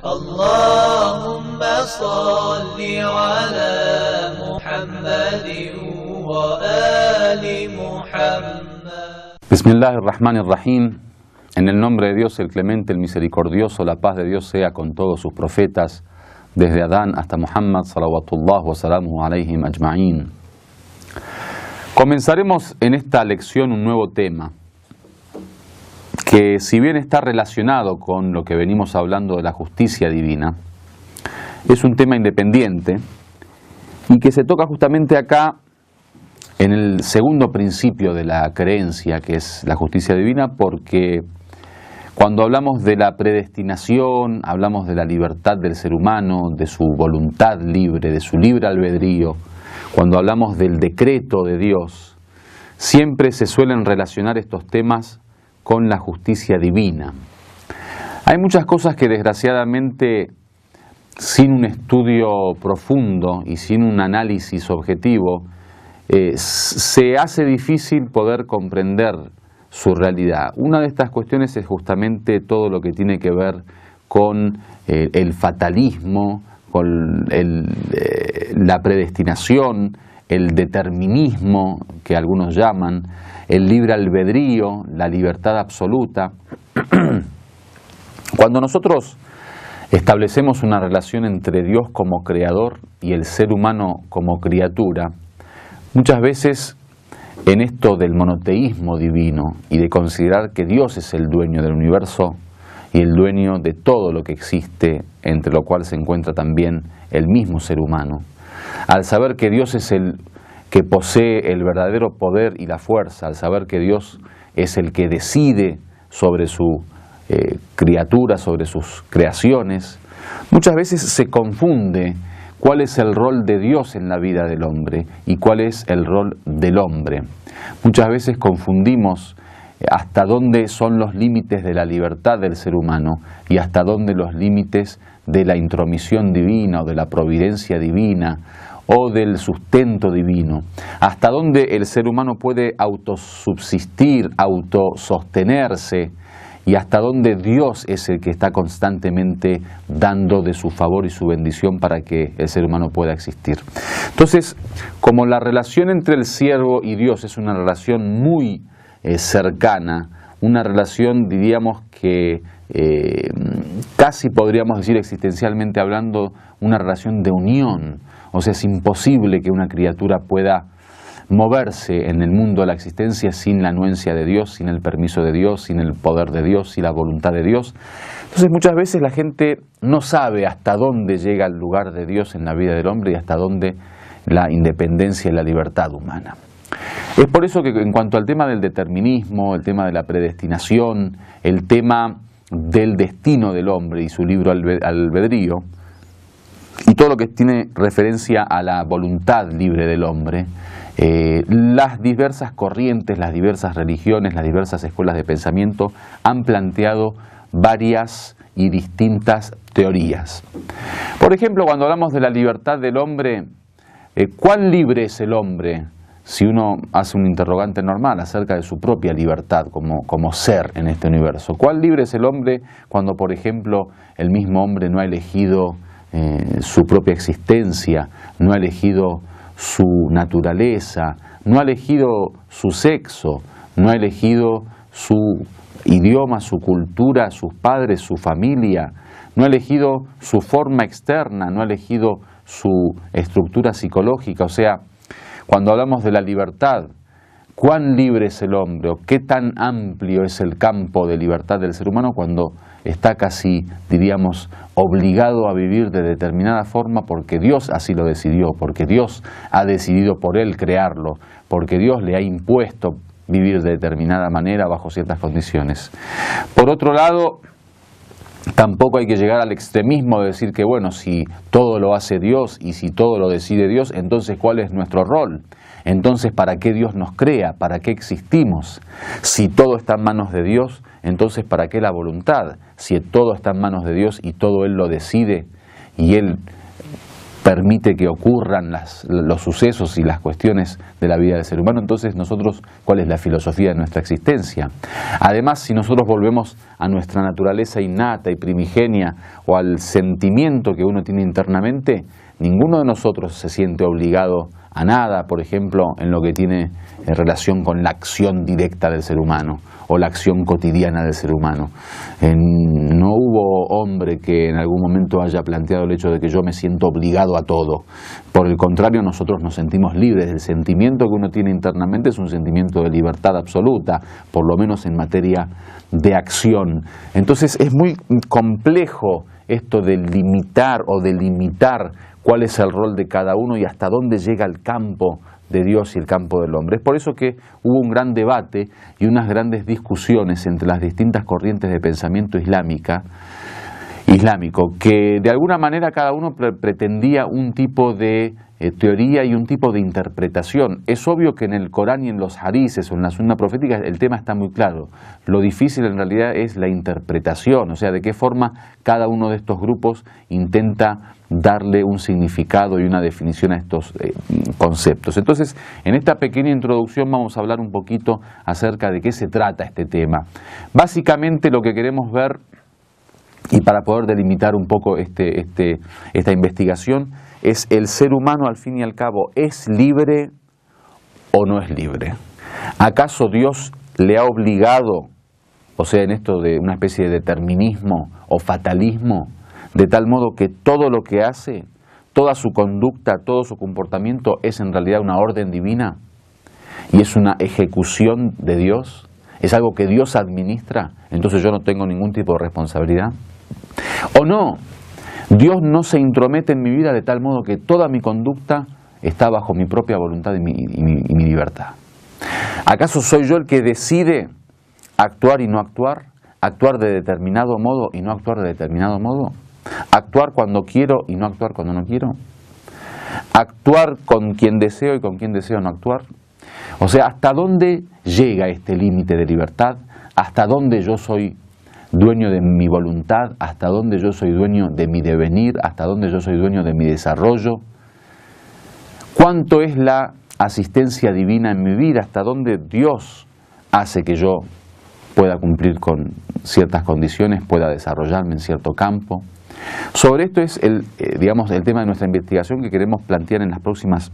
اللهم صل على محمد وآل محمد. Bismillahirrahmanirrahim. En el nombre de Dios, el clemente, el misericordioso, la paz de Dios sea con todos sus profetas, desde Adán hasta Muhammad, salawatullah wa salamuhu alayhim ajma'in. Comenzaremos en esta lección un nuevo tema, que si bien está relacionado con lo que venimos hablando de la justicia divina, es un tema independiente y que se toca justamente acá en el segundo principio de la creencia, que es la justicia divina, porque cuando hablamos de la predestinación, hablamos de la libertad del ser humano, de su voluntad libre, de su libre albedrío. Cuando hablamos del decreto de Dios, siempre se suelen relacionar estos temas con la justicia divina. Hay muchas cosas que desgraciadamente, sin un estudio profundo y sin un análisis objetivo, se hace difícil poder comprender su realidad. Una de estas cuestiones es justamente todo lo que tiene que ver con el fatalismo, con la predestinación, el determinismo, que algunos llaman, el libre albedrío, la libertad absoluta. Cuando nosotros establecemos una relación entre Dios como creador y el ser humano como criatura, muchas veces en esto del monoteísmo divino y de considerar que Dios es el dueño del universo y el dueño de todo lo que existe, entre lo cual se encuentra también el mismo ser humano, al saber que Dios es el que posee el verdadero poder y la fuerza, al saber que Dios es el que decide sobre su criatura, sobre sus creaciones, muchas veces se confunde cuál es el rol de Dios en la vida del hombre y cuál es el rol del hombre. Muchas veces confundimos hasta dónde son los límites de la libertad del ser humano y hasta dónde los límites de la intromisión divina o de la providencia divina o del sustento divino, hasta dónde el ser humano puede autosubsistir, autosostenerse, y hasta dónde Dios es el que está constantemente dando de su favor y su bendición para que el ser humano pueda existir. Entonces, como la relación entre el siervo y Dios es una relación muy cercana, una relación, diríamos que casi podríamos decir existencialmente hablando, una relación de unión. O sea, es imposible que una criatura pueda moverse en el mundo de la existencia sin la anuencia de Dios, sin el permiso de Dios, sin el poder de Dios, sin la voluntad de Dios. Entonces muchas veces la gente no sabe hasta dónde llega el lugar de Dios en la vida del hombre y hasta dónde la independencia y la libertad humana. Es por eso que en cuanto al tema del determinismo, el tema de la predestinación, el tema del destino del hombre y su libre albedrío, y todo lo que tiene referencia a la voluntad libre del hombre, las diversas corrientes, las diversas religiones, las diversas escuelas de pensamiento han planteado varias y distintas teorías. Por ejemplo, cuando hablamos de la libertad del hombre, ¿cuán libre es el hombre? Si uno hace un interrogante normal acerca de su propia libertad como ser en este universo. ¿Cuán libre es el hombre cuando, por ejemplo, el mismo hombre no ha elegido su propia existencia, no ha elegido su naturaleza, no ha elegido su sexo, no ha elegido su idioma, su cultura, sus padres, su familia, no ha elegido su forma externa, no ha elegido su estructura psicológica? O sea, cuando hablamos de la libertad, ¿cuán libre es el hombre o qué tan amplio es el campo de libertad del ser humano cuando está casi, diríamos, obligado a vivir de determinada forma porque Dios así lo decidió, porque Dios ha decidido por él crearlo, porque Dios le ha impuesto vivir de determinada manera bajo ciertas condiciones? Por otro lado, tampoco hay que llegar al extremismo de decir que, bueno, si todo lo hace Dios y si todo lo decide Dios, entonces ¿cuál es nuestro rol? Entonces, ¿para qué Dios nos crea? ¿Para qué existimos? Si todo está en manos de Dios, entonces ¿para qué la voluntad? Si todo está en manos de Dios y todo Él lo decide y Él permite que ocurran los sucesos y las cuestiones de la vida del ser humano. Entonces nosotros, ¿cuál es la filosofía de nuestra existencia? Además, si nosotros volvemos a nuestra naturaleza innata y primigenia o al sentimiento que uno tiene internamente, ninguno de nosotros se siente obligado a nada, por ejemplo, en lo que tiene relación con la acción directa del ser humano o la acción cotidiana del ser humano. No hubo hombre que en algún momento haya planteado el hecho de que yo me siento obligado a todo. Por el contrario, nosotros nos sentimos libres. El sentimiento que uno tiene internamente es un sentimiento de libertad absoluta, por lo menos en materia de acción. Entonces es muy complejo esto de limitar o delimitar cuál es el rol de cada uno y hasta dónde llega el campo de Dios y el campo del hombre. Es por eso que hubo un gran debate y unas grandes discusiones entre las distintas corrientes de pensamiento islámico, que de alguna manera cada uno pretendía un tipo de teoría y un tipo de interpretación. Es obvio que en el Corán y en los hadices o en la sunna profética el tema está muy claro. Lo difícil en realidad es la interpretación, o sea, de qué forma cada uno de estos grupos intenta darle un significado y una definición a estos conceptos. Entonces, en esta pequeña introducción vamos a hablar un poquito acerca de qué se trata este tema. Básicamente lo que queremos ver, y para poder delimitar un poco esta investigación, es el ser humano al fin y al cabo, ¿es libre o no es libre? ¿Acaso Dios le ha obligado, o sea, en esto de una especie de determinismo o fatalismo, de tal modo que todo lo que hace, toda su conducta, todo su comportamiento es en realidad una orden divina y es una ejecución de Dios? ¿Es algo que Dios administra? Entonces yo no tengo ningún tipo de responsabilidad. ¿O no? Dios no se intromete en mi vida de tal modo que toda mi conducta está bajo mi propia voluntad y mi libertad. ¿Acaso soy yo el que decide actuar y no actuar? ¿Actuar de determinado modo y no actuar de determinado modo? ¿Actuar cuando quiero y no actuar cuando no quiero? ¿Actuar con quien deseo y con quien deseo no actuar? O sea, ¿hasta dónde llega este límite de libertad? ¿Hasta dónde yo soy dueño de mi voluntad? ¿Hasta dónde yo soy dueño de mi devenir? ¿Hasta dónde yo soy dueño de mi desarrollo? ¿Cuánto es la asistencia divina en mi vida? ¿Hasta dónde Dios hace que yo pueda cumplir con ciertas condiciones, pueda desarrollarme en cierto campo? Sobre esto es el tema de nuestra investigación que queremos plantear en las próximas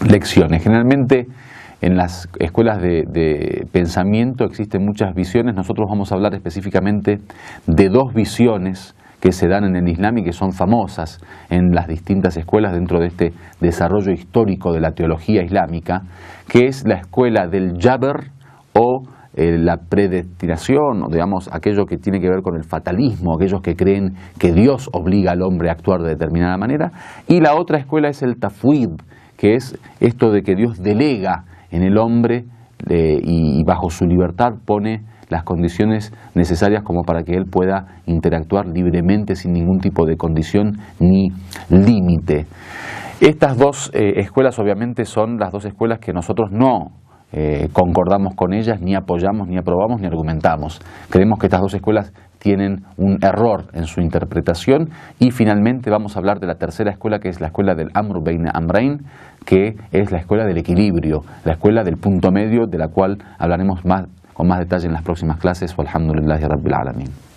lecciones. Generalmente en las escuelas de pensamiento existen muchas visiones. Nosotros vamos a hablar específicamente de dos visiones que se dan en el Islam y que son famosas en las distintas escuelas dentro de este desarrollo histórico de la teología islámica, que es la escuela del Jabr o la predestinación, o digamos aquello que tiene que ver con el fatalismo, aquellos que creen que Dios obliga al hombre a actuar de determinada manera, y la otra escuela es el Tafwid, que es esto de que Dios delega en el hombre y bajo su libertad pone las condiciones necesarias como para que él pueda interactuar libremente sin ningún tipo de condición ni límite. Estas dos escuelas obviamente son las dos escuelas que nosotros no concordamos con ellas, ni apoyamos, ni aprobamos, ni argumentamos. Creemos que estas dos escuelas tienen un error en su interpretación y finalmente vamos a hablar de la tercera escuela, que es la escuela del Amr Beina Amrain, que es la escuela del equilibrio, la escuela del punto medio, de la cual hablaremos con más detalle en las próximas clases. Walhamdulillahi Rabbil Alamin.